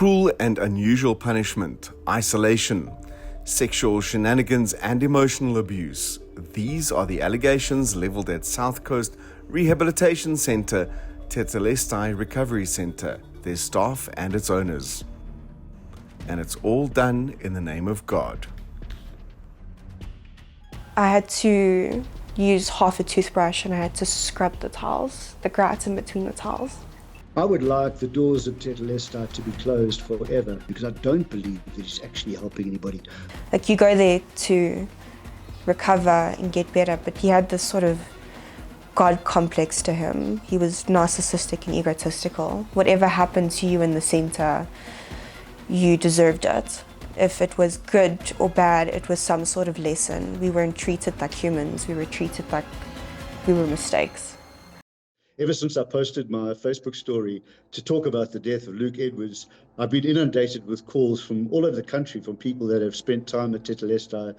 Cruel and unusual punishment, isolation, sexual shenanigans and emotional abuse. These are the allegations leveled at South Coast Rehabilitation Centre, Tetelestai Recovery Centre, their staff and its owners. And it's all done in the name of God. I had to use half a toothbrush and I had to scrub the tiles, the grass in between the tiles. I would like the doors of Tetelestai to be closed forever because I don't believe that it's actually helping anybody. Like, you go there to recover and get better, but he had this sort of God complex to him. He was narcissistic and egotistical. Whatever happened to you in the centre, you deserved it. If it was good or bad, it was some sort of lesson. We weren't treated like humans, we were treated like we were mistakes. Ever since I posted my Facebook story to talk about the death of Luke Edwards, I've been inundated with calls from all over the country from people that have spent time at Tetelestai,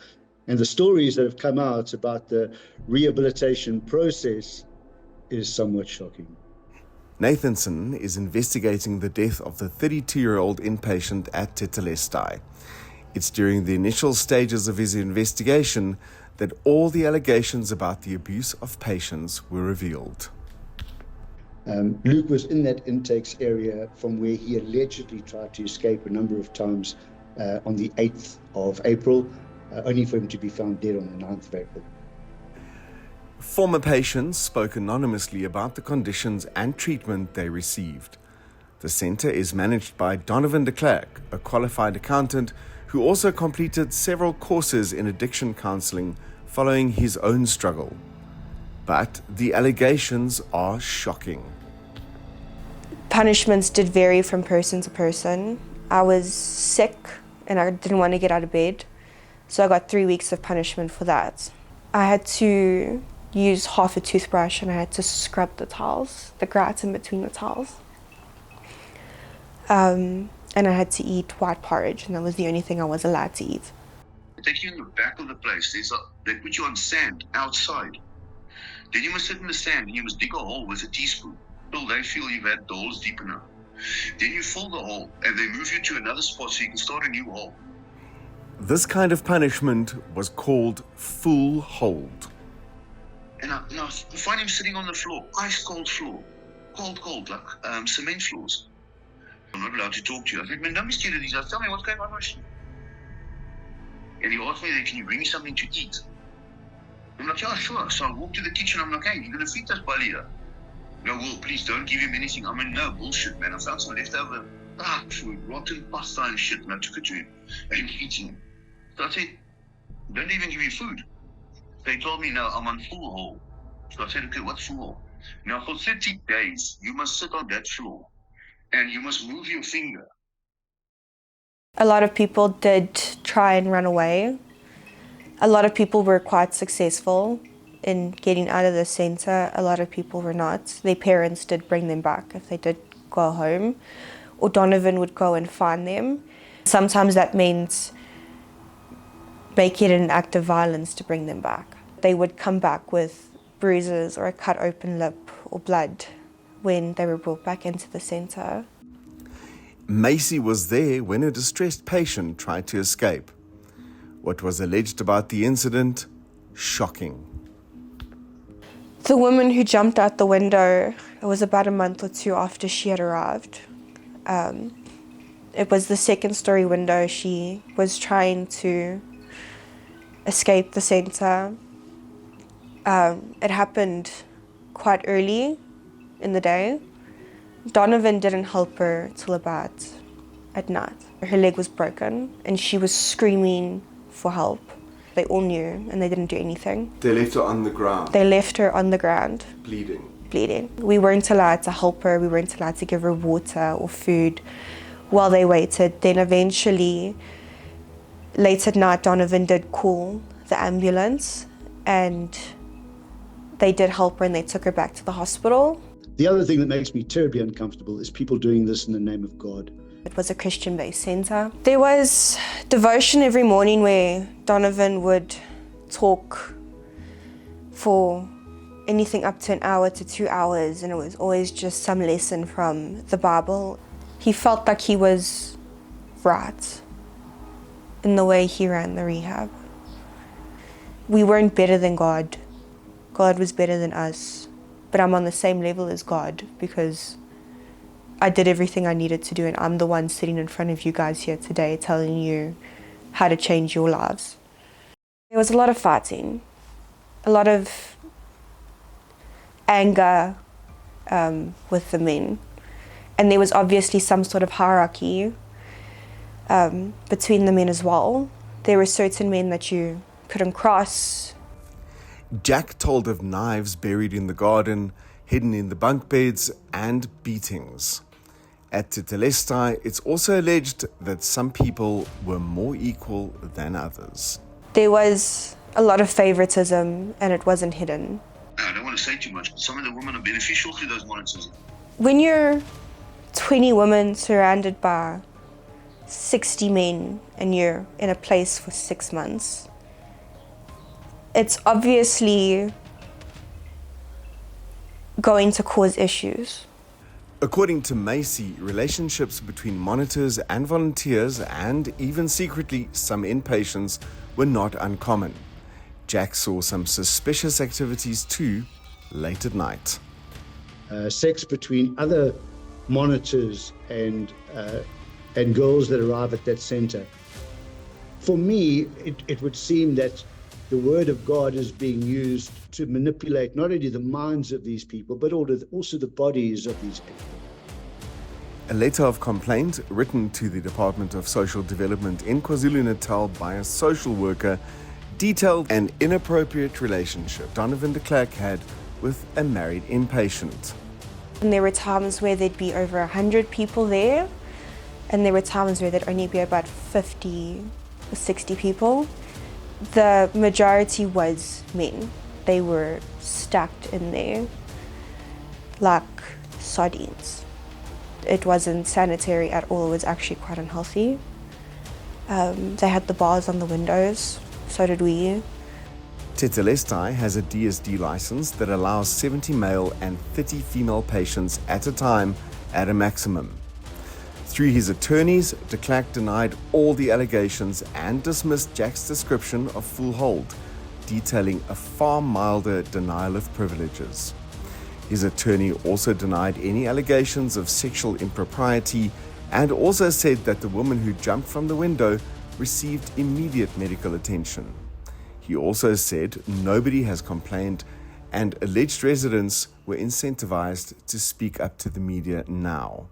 and the stories that have come out about the rehabilitation process is somewhat shocking. Nathanson is investigating the death of the 32-year-old inpatient at Tetelestai. It's during the initial stages of his investigation that all the allegations about the abuse of patients were revealed. Luke was in that intakes area from where he allegedly tried to escape a number of times on the 8th of April, only for him to be found dead on the 9th of April. Former patients spoke anonymously about the conditions and treatment they received. The centre is managed by Donovan de Klerk, a qualified accountant who also completed several courses in addiction counselling following his own struggle. But the allegations are shocking. Punishments did vary from person to person. I was sick and I didn't want to get out of bed, so I got 3 weeks of punishment for that. I had to use half a toothbrush and I had to scrub the tiles, the grass in between the tiles. And I had to eat white porridge, and that was the only thing I was allowed to eat. They take you in the back of the place. They put you on sand outside. Then you must sit in the sand and you must dig a hole with a teaspoon till they feel you've had the holes deep enough. Then you fill the hole and they move you to another spot so you can start a new hole. This kind of punishment was called full hold. And I find him sitting on the floor, ice cold floor, cold, like cement floors. I'm not allowed to talk to you. I said, man, don't be scared of these. Tell me what's going on, Rushy. And he asked me, can you bring me something to eat? I'm like, yeah, sure. So I walk to the kitchen. I'm like, hey, you're going to feed us Balida? No, well, please don't give him anything. I mean, no, bullshit, man. I found some leftover food, rotten pasta and shit, and I took it to him. And he was eating it. So I said, don't even give me food. They told me, no, I'm on full hole. So I said, okay, what's full hole? Now, for 30 days, you must sit on that floor and you must move your finger. A lot of people did try and run away. A lot of people were quite successful in getting out of the centre. A lot of people were not. Their parents did bring them back if they did go home, or Donovan would go and find them. Sometimes that meant making it an act of violence to bring them back. They would come back with bruises or a cut open lip or blood when they were brought back into the centre. Macy was there when a distressed patient tried to escape. What was alleged about the incident? Shocking. The woman who jumped out the window, it was about a month or two after she had arrived. It was the second-story window. She was trying to escape the centre. It happened quite early in the day. Donovan didn't help her till about at night. Her leg was broken and she was screaming for help. They all knew and they didn't do anything. They left her on the ground. They left her on the ground. Bleeding. We weren't allowed to help her. We weren't allowed to give her water or food while they waited. Then eventually, late at night, Donovan did call the ambulance and they did help her and they took her back to the hospital. The other thing that makes me terribly uncomfortable is people doing this in the name of God. It was a Christian-based centre. There was devotion every morning where Donovan would talk for anything up to an hour to 2 hours, and it was always just some lesson from the Bible. He felt like he was right in the way he ran the rehab. We weren't better than God. God was better than us. But I'm on the same level as God because I did everything I needed to do, and I'm the one sitting in front of you guys here today telling you how to change your lives. There was a lot of fighting, a lot of anger with the men. And there was obviously some sort of hierarchy between the men as well. There were certain men that you couldn't cross. Jack told of knives buried in the garden, hidden in the bunk beds, and beatings. At Tetelestai, it's also alleged that some people were more equal than others. There was a lot of favoritism, and it wasn't hidden. I don't want to say too much, but some of the women are beneficial to those monitors. When you're 20 women surrounded by 60 men and you're in a place for 6 months, it's obviously going to cause issues. According to Macy, relationships between monitors and volunteers, and even secretly some inpatients, were not uncommon. Jack saw some suspicious activities too, late at night. Sex between other monitors and girls that arrive at that center. For me, it would seem that the word of God is being used to manipulate not only the minds of these people, but also the bodies of these people. A letter of complaint written to the Department of Social Development in KwaZulu-Natal by a social worker detailed an inappropriate relationship Donovan de Klerk had with a married inpatient. And there were times where there'd be over 100 people there, and there were times where there'd only be about 50 or 60 people. The majority was men. They were stacked in there like sardines. It wasn't sanitary at all. It was actually quite unhealthy. They had the bars on the windows, so did we. Tetelestai has a DSD license that allows 70 male and 30 female patients at a time at a maximum. Through his attorneys, de Klerk denied all the allegations and dismissed Jack's description of full hold, detailing a far milder denial of privileges. His attorney also denied any allegations of sexual impropriety and also said that the woman who jumped from the window received immediate medical attention. He also said nobody has complained and alleged residents were incentivized to speak up to the media now.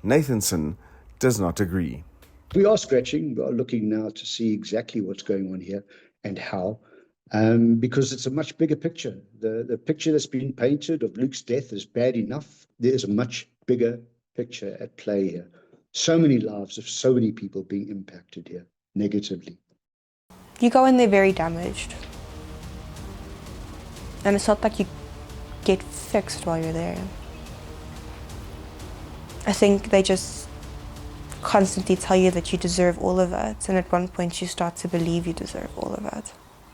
Nathanson does not agree. We are scratching. We are looking now to see exactly what's going on here and how, because it's a much bigger picture. The picture that's been painted of Luke's death is bad enough. There's a much bigger picture at play here. So many lives of so many people being impacted here negatively. You go in there very damaged. And it's not like you get fixed while you're there. I think they just constantly tell you that you deserve all of it, and at one point you start to believe you deserve all of it.